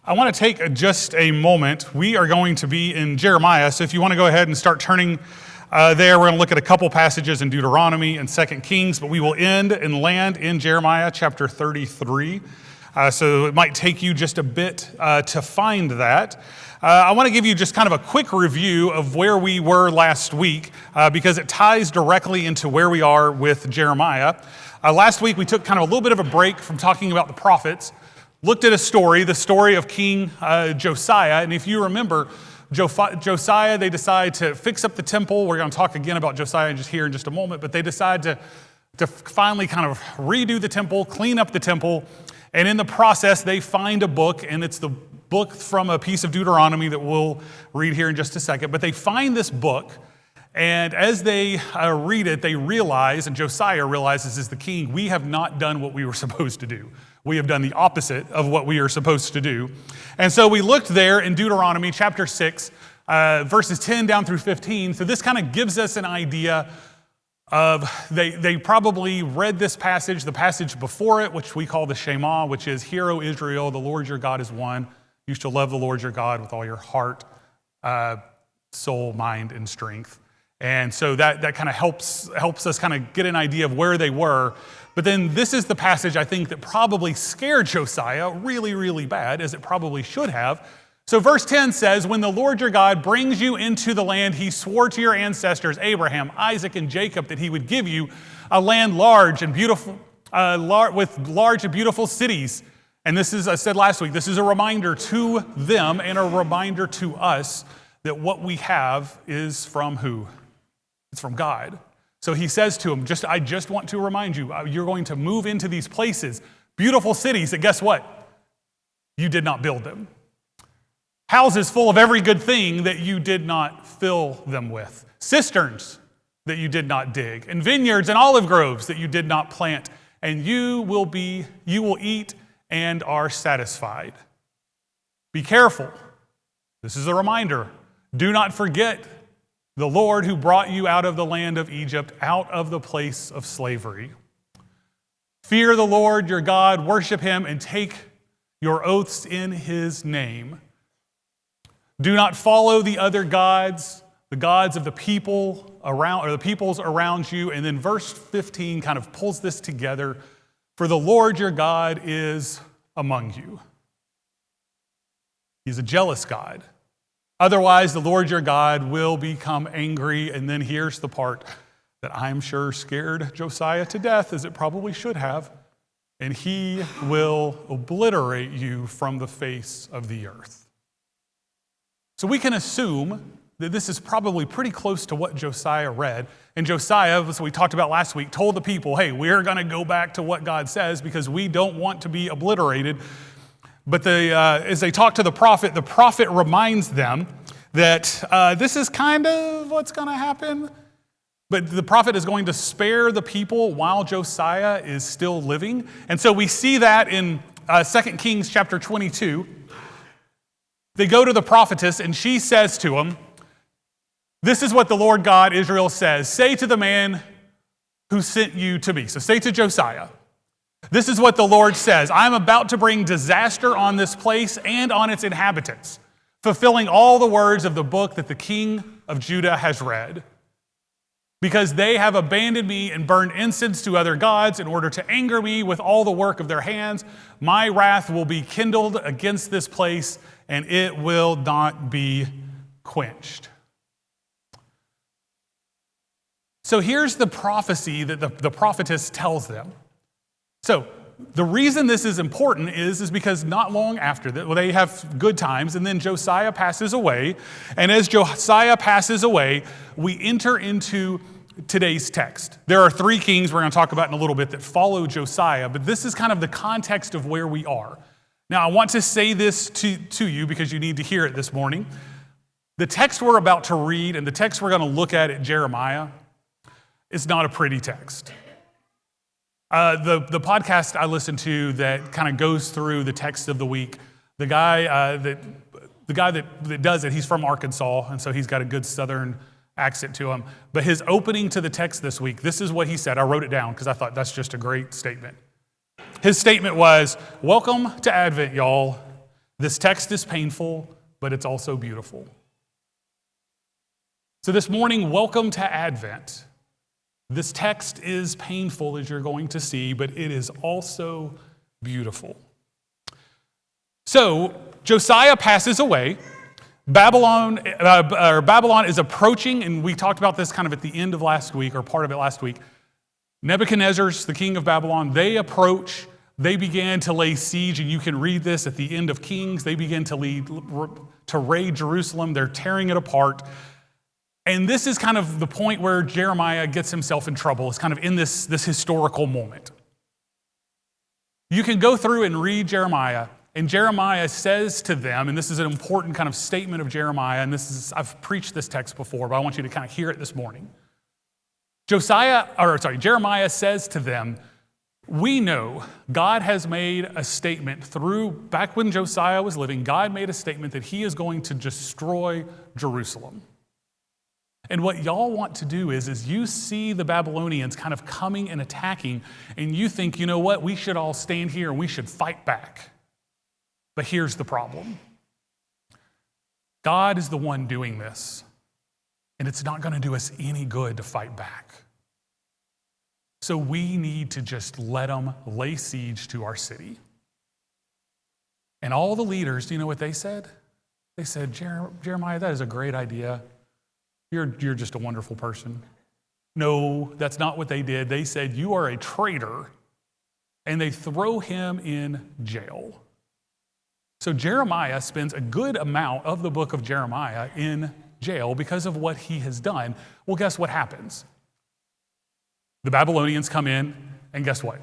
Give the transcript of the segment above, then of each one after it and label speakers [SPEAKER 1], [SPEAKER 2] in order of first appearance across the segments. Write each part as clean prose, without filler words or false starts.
[SPEAKER 1] I want to take just a moment. We are going to be in Jeremiah, so if you want to go ahead and start turning there, we're going to look at a couple passages in Deuteronomy and 2 Kings, but we will end and land in Jeremiah chapter 33. So it might take you just a bit to find that. I want to give you just kind of a quick review of where we were last week because it ties directly into where we are with Jeremiah. Last week we took kind of a little bit of a break from talking about the prophets, looked at the story of King Josiah, and if you remember, Josiah, they decide to fix up the temple. We're going to talk again about Josiah just here in just a moment, but they decide to finally kind of redo the temple, clean up the temple, and in the process, they find a book, and it's the book from a piece of Deuteronomy that we'll read here in just a second, but they find this book, and as they read it, they realize, and Josiah realizes as the king, we have not done what we were supposed to do. We have done the opposite of what we are supposed to do. And so we looked there in Deuteronomy chapter 6, verses 10 down through 15. So this kind of gives us an idea of, they probably read this passage, the passage before it, which we call the Shema, which is, Hear, O Israel, the Lord your God is one. You shall love the Lord your God with all your heart, soul, mind, and strength. And so that kind of helps us kind of get an idea of where they were. But then this is the passage I think that probably scared Josiah really, really bad, as it probably should have. So verse 10 says, When the Lord your God brings you into the land he swore to your ancestors, Abraham, Isaac, and Jacob, that he would give you, a land large and beautiful, with large and beautiful cities. And this is, I said last week, this is a reminder to them and a reminder to us that what we have is from who? It's from God. So he says to him, I just want to remind you, you're going to move into these places, beautiful cities, and guess what? You did not build them. Houses full of every good thing that you did not fill them with. Cisterns that you did not dig. And vineyards and olive groves that you did not plant. And you will eat and are satisfied. Be careful. This is a reminder. Do not forget the Lord who brought you out of the land of Egypt, out of the place of slavery. Fear the Lord your God, worship him, and take your oaths in his name. Do not follow the other gods, the gods of the people around, or the peoples around you. And then verse 15 kind of pulls this together. For the Lord your God is among you. He's a jealous God. Otherwise, the Lord your God will become angry. And then here's the part that I'm sure scared Josiah to death, as it probably should have. And he will obliterate you from the face of the earth. So we can assume that this is probably pretty close to what Josiah read. And Josiah, as we talked about last week, told the people, hey, we're going to go back to what God says because we don't want to be obliterated. But as they talk to the prophet reminds them that this is kind of what's going to happen. But the prophet is going to spare the people while Josiah is still living. And so we see that in 2 Kings chapter 22. They go to the prophetess and she says to him, this is what the Lord God Israel says. Say to the man who sent you to me. So say to Josiah. This is what the Lord says. I am about to bring disaster on this place and on its inhabitants, fulfilling all the words of the book that the king of Judah has read. Because they have abandoned me and burned incense to other gods in order to anger me with all the work of their hands, my wrath will be kindled against this place, and it will not be quenched. So here's the prophecy that the prophetess tells them. So the reason this is important is because not long after that, they have good times, and then Josiah passes away. And as Josiah passes away, we enter into today's text. There are 3 kings we're going to talk about in a little bit that follow Josiah, but this is kind of the context of where we are. Now, I want to say this to you because you need to hear it this morning. The text we're about to read and the text we're going to look at Jeremiah is not a pretty text. The podcast I listen to that kind of goes through the text of the week, the guy that does it, he's from Arkansas, and so he's got a good Southern accent to him. But his opening to the text this week, this is what he said. I wrote it down because I thought that's just a great statement. His statement was, "Welcome to Advent, y'all. This text is painful, but it's also beautiful. So this morning, welcome to Advent. This text is painful, as you're going to see, but it is also beautiful. So Josiah passes away. Babylon is approaching, and we talked about this kind of at the end of last week, or part of it last week. Nebuchadnezzar's, the king of Babylon, they approach. They began to lay siege, and you can read this at the end of Kings. They begin to raid Jerusalem. They're tearing it apart. And this is kind of the point where Jeremiah gets himself in trouble. It's kind of in this historical moment. You can go through and read Jeremiah, and Jeremiah says to them, and this is an important kind of statement of Jeremiah, and I've preached this text before, but I want you to kind of hear it this morning. Jeremiah says to them, we know God has made a statement back when Josiah was living, God made a statement that he is going to destroy Jerusalem. And what y'all want to do is you see the Babylonians kind of coming and attacking, and you think, you know what, we should all stand here and we should fight back. But here's the problem. God is the one doing this, and it's not going to do us any good to fight back. So we need to just let them lay siege to our city. And all the leaders, do you know what they said? They said, Jeremiah, that is a great idea. You're just a wonderful person. No, that's not what they did. They said, you are a traitor, and they throw him in jail. So Jeremiah spends a good amount of the book of Jeremiah in jail because of what he has done. Well, guess what happens? The Babylonians come in, and guess what?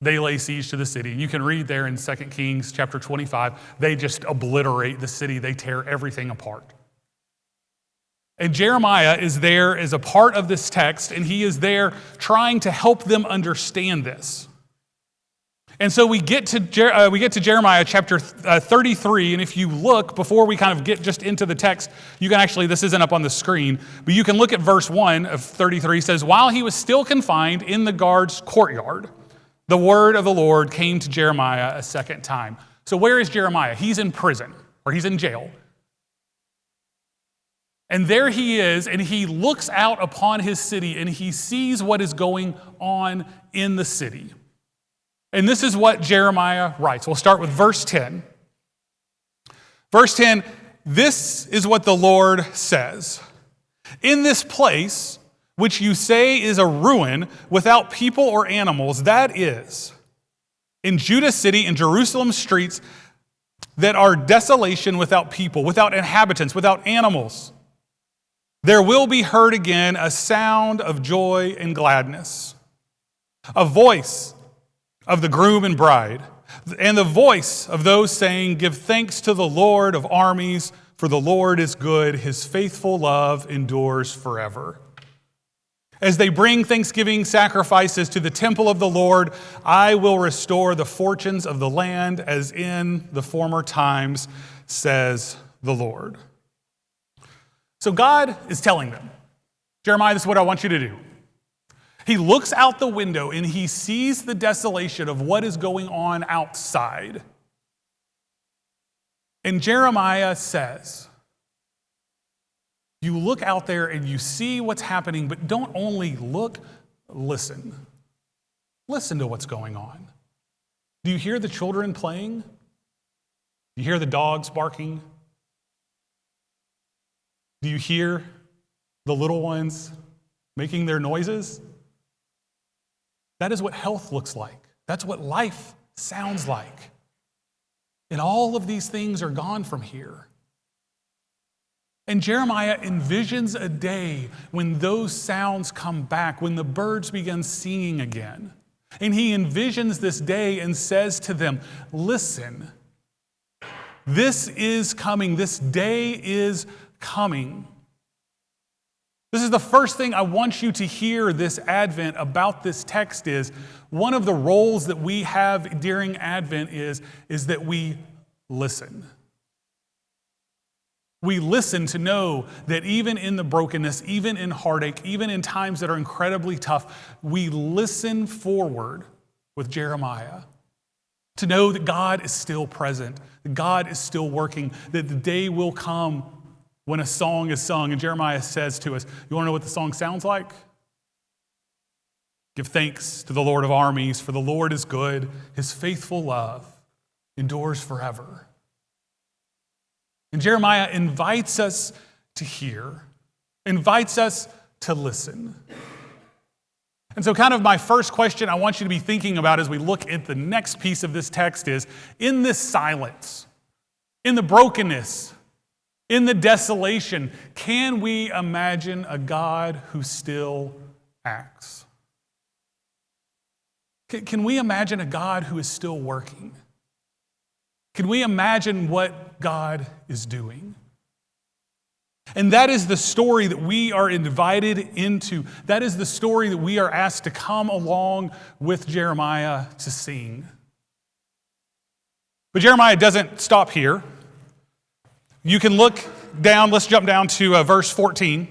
[SPEAKER 1] They lay siege to the city. You can read there in 2 Kings chapter 25, they just obliterate the city. They tear everything apart. And Jeremiah is there as a part of this text, and he is there trying to help them understand this. And so we get to Jeremiah chapter 33, and if you look, before we kind of get just into the text, you can actually, this isn't up on the screen, but you can look at verse 1 of 33. It says, while he was still confined in the guard's courtyard, the word of the Lord came to Jeremiah a second time. So where is Jeremiah? He's in prison, or he's in jail. And there he is, and he looks out upon his city, and he sees what is going on in the city. And this is what Jeremiah writes. We'll start with verse 10. Verse 10, this is what the Lord says. In this place, which you say is a ruin without people or animals, that is, in Judah city and Jerusalem streets that are desolation without people, without inhabitants, without animals, there will be heard again a sound of joy and gladness, a voice of the groom and bride, and the voice of those saying, give thanks to the Lord of Armies, for the Lord is good, his faithful love endures forever. As they bring thanksgiving sacrifices to the temple of the Lord, I will restore the fortunes of the land as in the former times, says the Lord. So God is telling them, Jeremiah, this is what I want you to do. He looks out the window and he sees the desolation of what is going on outside. And Jeremiah says, you look out there and you see what's happening, but don't only look, listen. Listen to what's going on. Do you hear the children playing? Do you hear the dogs barking? Do you hear the little ones making their noises? That is what health looks like. That's what life sounds like. And all of these things are gone from here. And Jeremiah envisions a day when those sounds come back, when the birds begin singing again. And he envisions this day and says to them, listen, this is coming. This day is coming. This is the first thing I want you to hear this Advent about this text is, one of the roles that we have during Advent is that we listen. We listen to know that even in the brokenness, even in heartache, even in times that are incredibly tough, we listen forward with Jeremiah. To know that God is still present, that God is still working, that the day will come when a song is sung. And Jeremiah says to us, you want to know what the song sounds like? Give thanks to the Lord of Armies, for the Lord is good. His faithful love endures forever. And Jeremiah invites us to hear, invites us to listen. And so kind of my first question I want you to be thinking about as we look at the next piece of this text is, in this silence, in the brokenness, in the desolation, can we imagine a God who still acts? Can we imagine a God who is still working? Can we imagine what God is doing? And that is the story that we are invited into. That is the story that we are asked to come along with Jeremiah to sing. But Jeremiah doesn't stop here. You can look down, let's jump down to verse 14.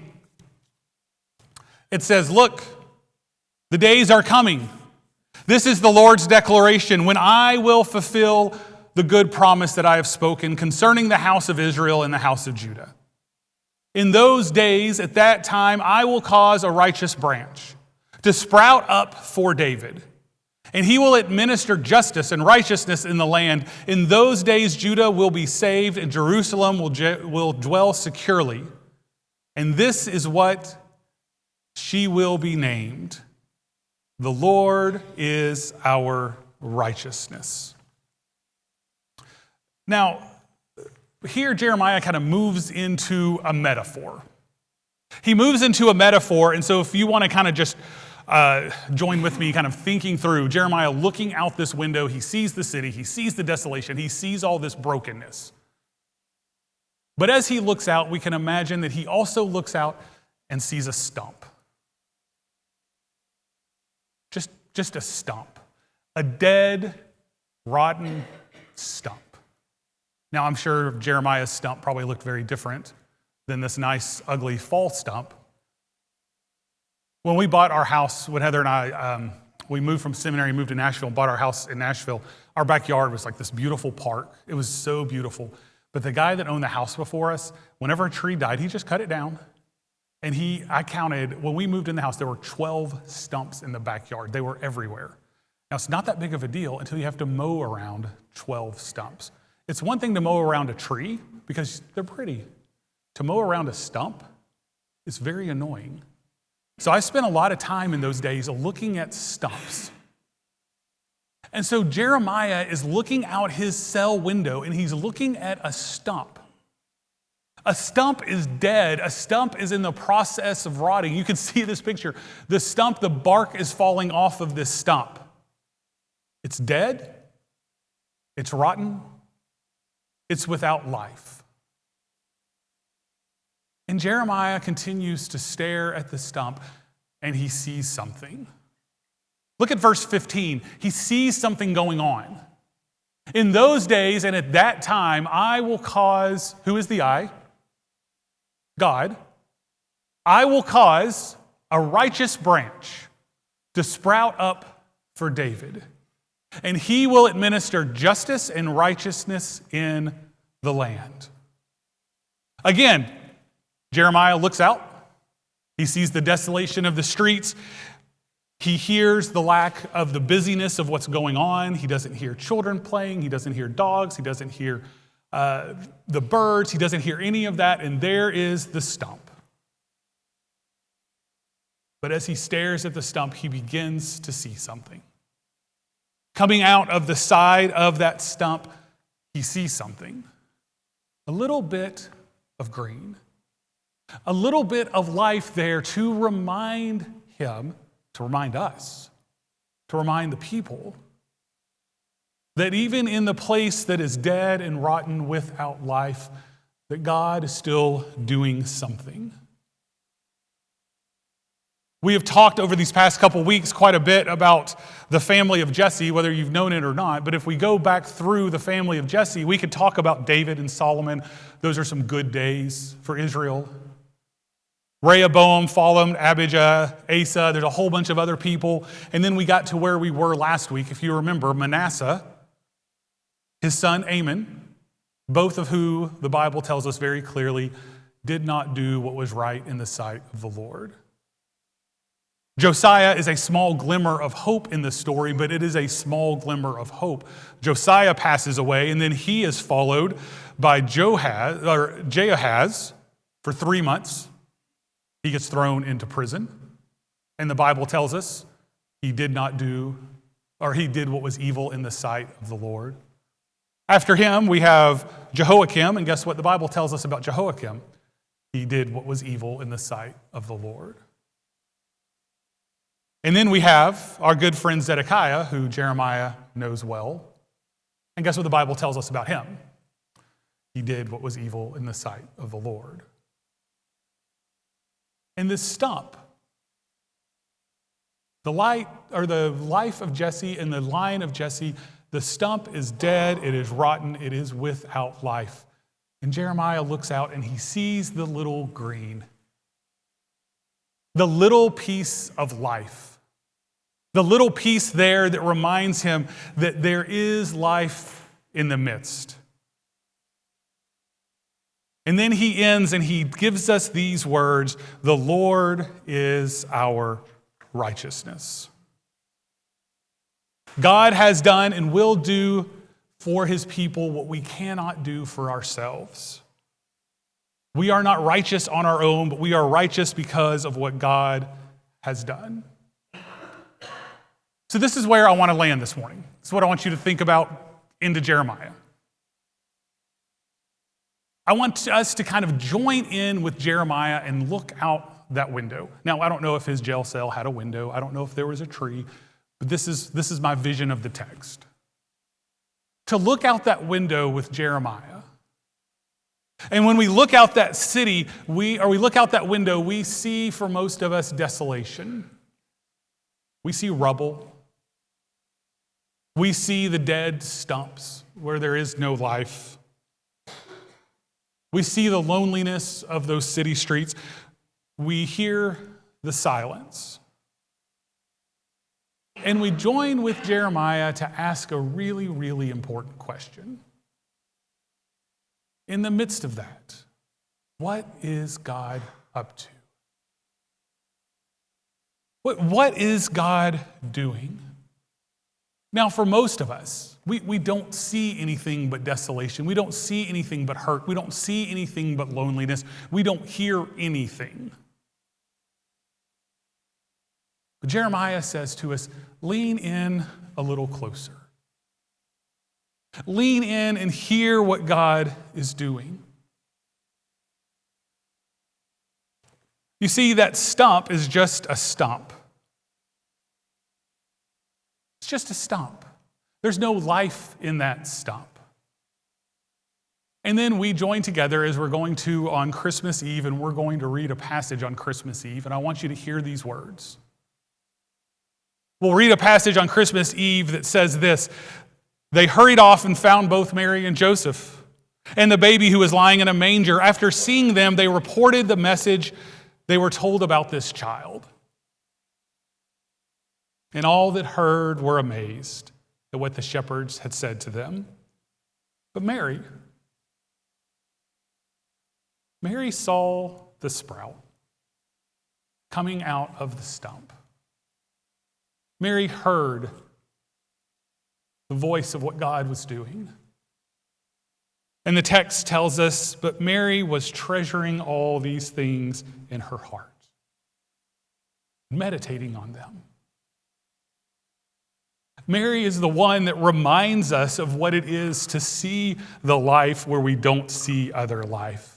[SPEAKER 1] It says, look, the days are coming. This is the Lord's declaration, when I will fulfill the good promise that I have spoken concerning the house of Israel and the house of Judah. In those days, at that time, I will cause a righteous branch to sprout up for David, and he will administer justice and righteousness in the land. In those days, Judah will be saved, and Jerusalem will dwell securely. And this is what she will be named: the Lord is our righteousness. Now, here Jeremiah kind of moves into a metaphor. He moves into a metaphor, and so if you want to kind of just join with me kind of thinking through, Jeremiah looking out this window, he sees the city, he sees the desolation, he sees all this brokenness. But as he looks out, we can imagine that he also looks out and sees a stump. Just a stump. A dead, rotten stump. Now, I'm sure Jeremiah's stump probably looked very different than this nice, ugly fall stump. When we bought our house, when Heather and I, we moved from seminary, moved to Nashville, bought our house in Nashville, our backyard was like this beautiful park. It was so beautiful. But the guy that owned the house before us, whenever a tree died, he just cut it down. And I counted, when we moved in the house, there were 12 stumps in the backyard. They were everywhere. Now, it's not that big of a deal until you have to mow around 12 stumps. It's one thing to mow around a tree because they're pretty. To mow around a stump is very annoying. So I spent a lot of time in those days looking at stumps. And so Jeremiah is looking out his cell window and he's looking at a stump. A stump is dead. A stump is in the process of rotting. You can see this picture. The stump, the bark is falling off of this stump. It's dead. It's rotten. It's without life. And Jeremiah continues to stare at the stump and he sees something. Look at verse 15. He sees something going on. In those days and at that time, I will cause, who is the I? God. I will cause a righteous branch to sprout up for David, and he will administer justice and righteousness in the land. Again, Jeremiah looks out. He sees the desolation of the streets. He hears the lack of the busyness of what's going on. He doesn't hear children playing. He doesn't hear dogs. He doesn't hear the birds. He doesn't hear any of that. And there is the stump. But as he stares at the stump, he begins to see something. Coming out of the side of that stump, he sees something. A little bit of green. A little bit of life there to remind him, to remind us, to remind the people that even in the place that is dead and rotten without life, that God is still doing something. We have talked over these past couple weeks quite a bit about the family of Jesse, whether you've known it or not. But if we go back through the family of Jesse, we could talk about David and Solomon. Those are some good days for Israel. Rehoboam followed Abijah, Asa. There's a whole bunch of other people. And then we got to where we were last week. If you remember, Manasseh his son Amon, both of who the Bible tells us very clearly did not do what was right in the sight of the Lord. Josiah is a small glimmer of hope in the story, but it is a small glimmer of hope. Josiah passes away, and then he is followed by Jehoahaz for 3 months. He gets thrown into prison, and the Bible tells us he did what was evil in the sight of the Lord. After him, we have Jehoiakim, and guess what the Bible tells us about Jehoiakim? He did what was evil in the sight of the Lord. And then we have our good friend Zedekiah, who Jeremiah knows well. And guess what the Bible tells us about him? He did what was evil in the sight of the Lord. And this stump, the life of Jesse and the line of Jesse, the stump is dead, it is rotten, it is without life. And Jeremiah looks out and he sees the little green, the little piece of life. The little piece there that reminds him that there is life in the midst. And then he ends and he gives us these words, "The Lord is our righteousness." God has done and will do for his people what we cannot do for ourselves. We are not righteous on our own, but we are righteous because of what God has done. So this is where I want to land this morning. This is what I want you to think about into Jeremiah. I want us to kind of join in with Jeremiah and look out that window. Now, I don't know if his jail cell had a window. I don't know if there was a tree. But this is my vision of the text. To look out that window with Jeremiah. And when we look out that city, we look out that window, we see for most of us desolation. We see rubble. We see the dead stumps where there is no life. We see the loneliness of those city streets. We hear the silence. And we join with Jeremiah to ask a really, really important question. In the midst of that, what is God up to? What is God doing? Now, for most of us, we don't see anything but desolation. We don't see anything but hurt. We don't see anything but loneliness. We don't hear anything. But Jeremiah says to us, lean in a little closer. Lean in and hear what God is doing. You see, that stump is just a stump. It's just a stump. There's no life in that stump. And then we join together as we're going to on Christmas Eve, and we're going to read a passage on Christmas Eve, and I want you to hear these words. We'll read a passage on Christmas Eve that says this: "They hurried off and found both Mary and Joseph and the baby who was lying in a manger. After seeing them, they reported the message they were told about this child. And all that heard were amazed at what the shepherds had said to them. But Mary saw the sprout coming out of the stump. Mary heard the voice of what God was doing. And the text tells us, but Mary was treasuring all these things in her heart, meditating on them. Mary is the one that reminds us of what it is to see the life where we don't see other life.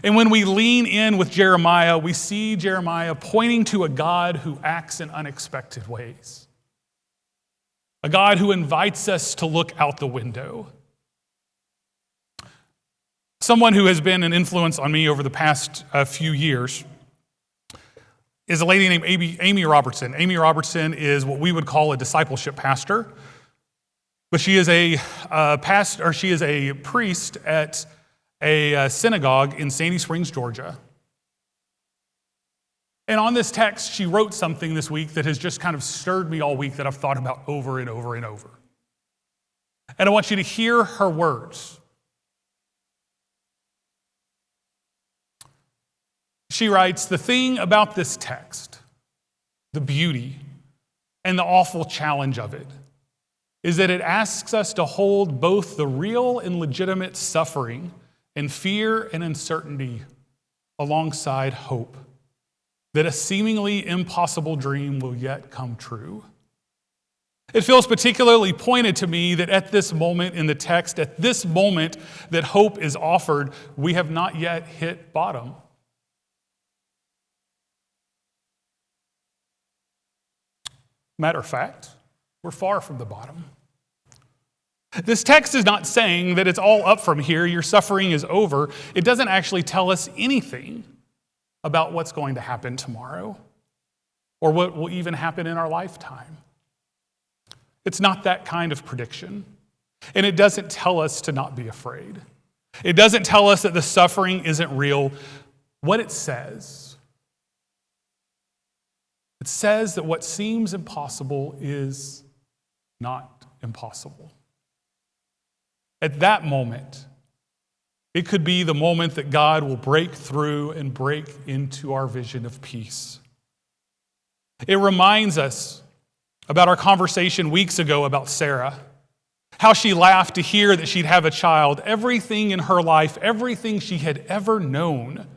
[SPEAKER 1] And when we lean in with Jeremiah, we see Jeremiah pointing to a God who acts in unexpected ways. A God who invites us to look out the window. Someone who has been an influence on me over the past few years is a lady named Amy Robertson. Amy Robertson is what we would call a discipleship pastor, but she is a priest at a synagogue in Sandy Springs, Georgia. And on this text, she wrote something this week that has just kind of stirred me all week that I've thought about over and over and over. And I want you to hear her words. She writes, "The thing about this text, the beauty and the awful challenge of it, is that it asks us to hold both the real and legitimate suffering and fear and uncertainty alongside hope that a seemingly impossible dream will yet come true." It feels particularly pointed to me that at this moment in the text, at this moment that hope is offered, we have not yet hit bottom. Matter of fact, we're far from the bottom. This text is not saying that it's all up from here, your suffering is over. It doesn't actually tell us anything about what's going to happen tomorrow or what will even happen in our lifetime. It's not that kind of prediction. And it doesn't tell us to not be afraid. It doesn't tell us that the suffering isn't real. What it says that what seems impossible is not impossible. At that moment, it could be the moment that God will break through and break into our vision of peace. It reminds us about our conversation weeks ago about Sarah, how she laughed to hear that she'd have a child. Everything in her life, everything she had ever known,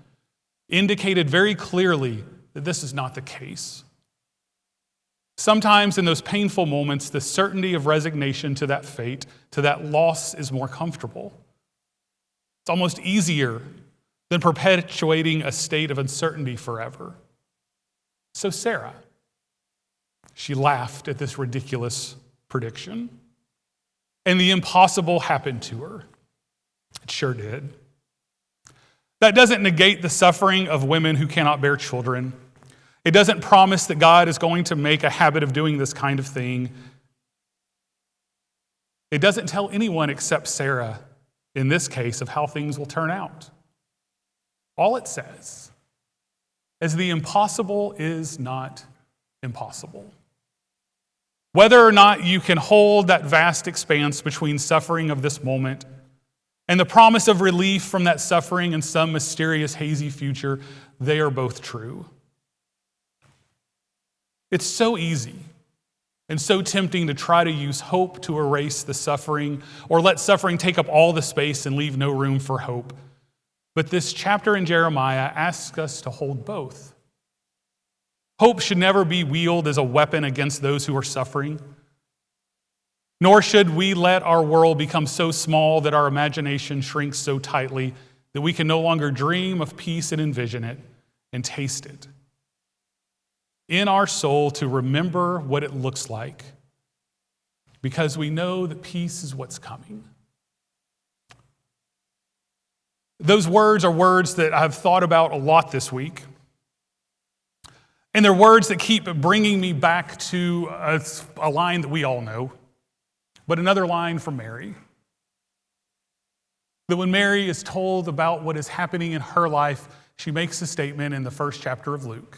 [SPEAKER 1] indicated very clearly that this is not the case. Sometimes in those painful moments, the certainty of resignation to that fate, to that loss, is more comfortable. It's almost easier than perpetuating a state of uncertainty forever. So Sarah, she laughed at this ridiculous prediction. And the impossible happened to her. It sure did. That doesn't negate the suffering of women who cannot bear children. It doesn't promise that God is going to make a habit of doing this kind of thing. It doesn't tell anyone except Sarah, in this case, of how things will turn out. All it says is the impossible is not impossible. Whether or not you can hold that vast expanse between suffering of this moment and the promise of relief from that suffering in some mysterious, hazy future, they are both true. It's so easy and so tempting to try to use hope to erase the suffering or let suffering take up all the space and leave no room for hope. But this chapter in Jeremiah asks us to hold both. Hope should never be wielded as a weapon against those who are suffering, nor should we let our world become so small that our imagination shrinks so tightly that we can no longer dream of peace and envision it and taste it. In our soul, to remember what it looks like, because we know that peace is what's coming. Those words are words that I've thought about a lot this week. And they're words that keep bringing me back to a line that we all know, but another line from Mary. That when Mary is told about what is happening in her life, she makes a statement in the first chapter of Luke.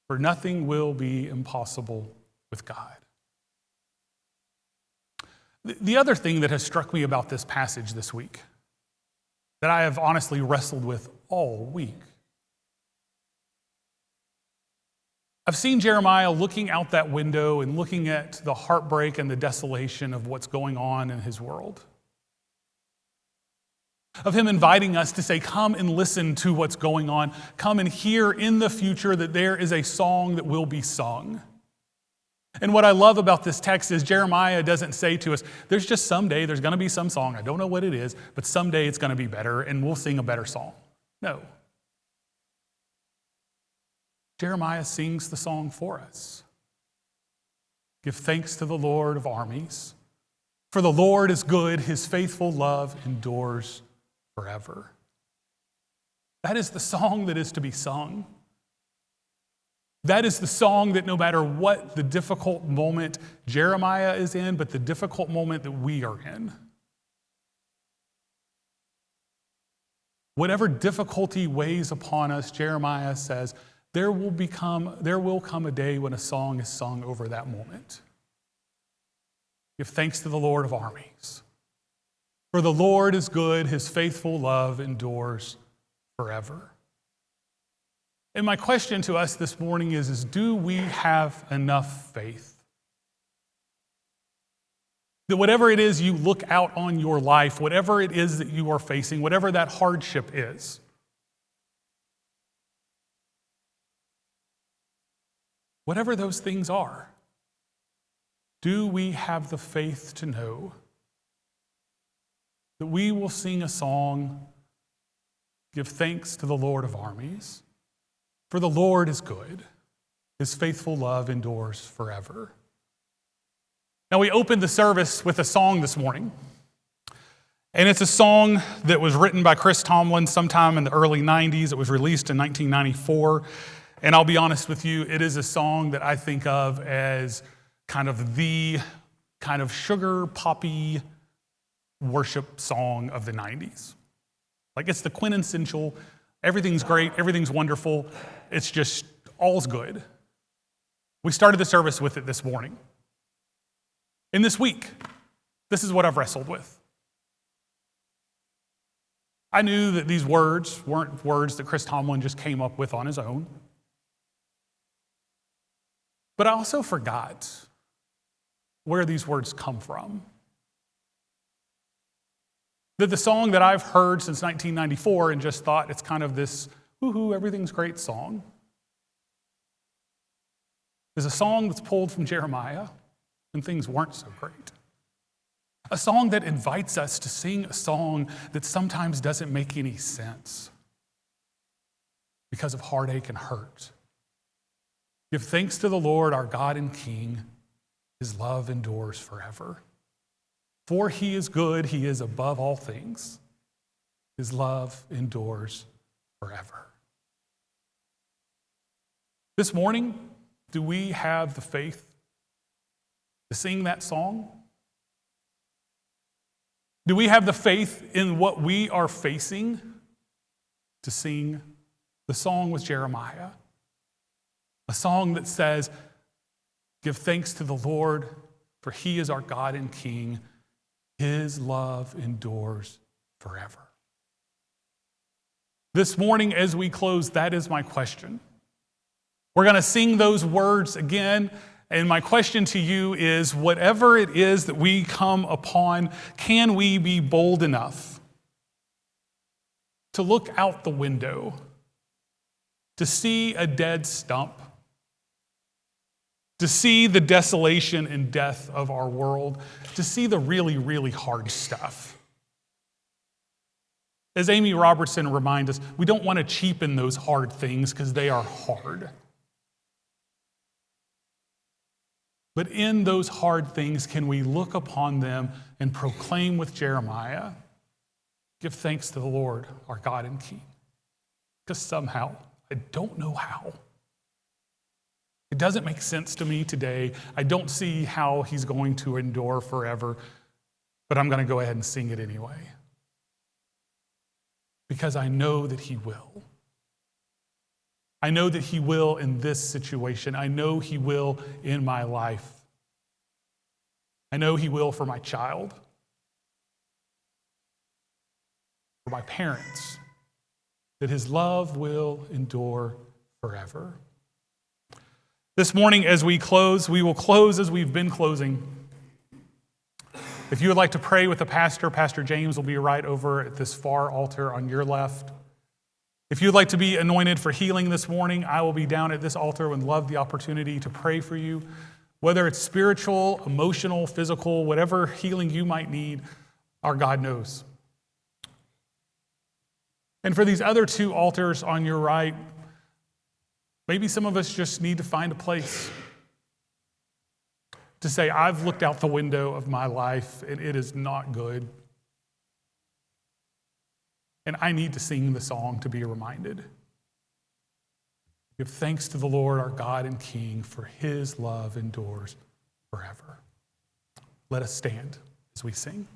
[SPEAKER 1] For nothing will be impossible with God. The other thing that has struck me about this passage this week, that I have honestly wrestled with all week, I've seen Jeremiah looking out that window and looking at the heartbreak and the desolation of what's going on in his world. Of him inviting us to say, come and listen to what's going on. Come and hear in the future that there is a song that will be sung. And what I love about this text is Jeremiah doesn't say to us, there's just someday there's going to be some song. I don't know what it is, but someday it's going to be better and we'll sing a better song. No. Jeremiah sings the song for us. Give thanks to the Lord of Armies, for the Lord is good, his faithful love endures forever. That is the song that is to be sung. That is the song that no matter what the difficult moment Jeremiah is in, but the difficult moment that we are in, whatever difficulty weighs upon us, Jeremiah says, there will come a day when a song is sung over that moment. Give thanks to the Lord of Armies. For the Lord is good, his faithful love endures forever. And my question to us this morning is do we have enough faith? That whatever it is you look out on your life, whatever it is that you are facing, whatever that hardship is, whatever those things are, do we have the faith to know that we will sing a song, give thanks to the Lord of Armies, for the Lord is good, his faithful love endures forever. Now, we opened the service with a song this morning, and it's a song that was written by Chris Tomlin sometime in the early 90s. It was released in 1994, and I'll be honest with you, it is a song that I think of as kind of the kind of sugar poppy worship song of the 90s. Like, it's the quintessential, everything's great, everything's wonderful, it's just all's good. We started the service with it this morning. And this week, this is what I've wrestled with. I knew that these words weren't words that Chris Tomlin just came up with on his own. But I also forgot where these words come from. That the song that I've heard since 1994 and just thought it's kind of this woohoo, everything's great song is a song that's pulled from Jeremiah when things weren't so great. A song that invites us to sing a song that sometimes doesn't make any sense because of heartache and hurt. Give thanks to the Lord, our God and King. His love endures forever. For he is good, he is above all things. His love endures forever. This morning, do we have the faith to sing that song? Do we have the faith in what we are facing to sing the song with Jeremiah? A song that says, give thanks to the Lord, for he is our God and King. His love endures forever. This morning as we close, that is my question. We're going to sing those words again. And my question to you is, whatever it is that we come upon, can we be bold enough to look out the window, to see a dead stump, to see the desolation and death of our world, to see the really, really hard stuff? As Amy Robertson reminds us, we don't want to cheapen those hard things because they are hard. But in those hard things, can we look upon them and proclaim with Jeremiah, give thanks to the Lord, our God and King? Because somehow, I don't know how. It doesn't make sense to me today. I don't see how he's going to endure forever, but I'm going to go ahead and sing it anyway. Because I know that he will. I know that he will in this situation. I know he will in my life. I know he will for my child, for my parents, that his love will endure forever. This morning as we close, we will close as we've been closing. If you would like to pray with the pastor, Pastor James will be right over at this far altar on your left. If you'd like to be anointed for healing this morning, I will be down at this altar and love the opportunity to pray for you. Whether it's spiritual, emotional, physical, whatever healing you might need, our God knows. And for these other two altars on your right, maybe some of us just need to find a place to say, I've looked out the window of my life and it is not good. And I need to sing the song to be reminded. Give thanks to the Lord, our God and King, for his love endures forever. Let us stand as we sing.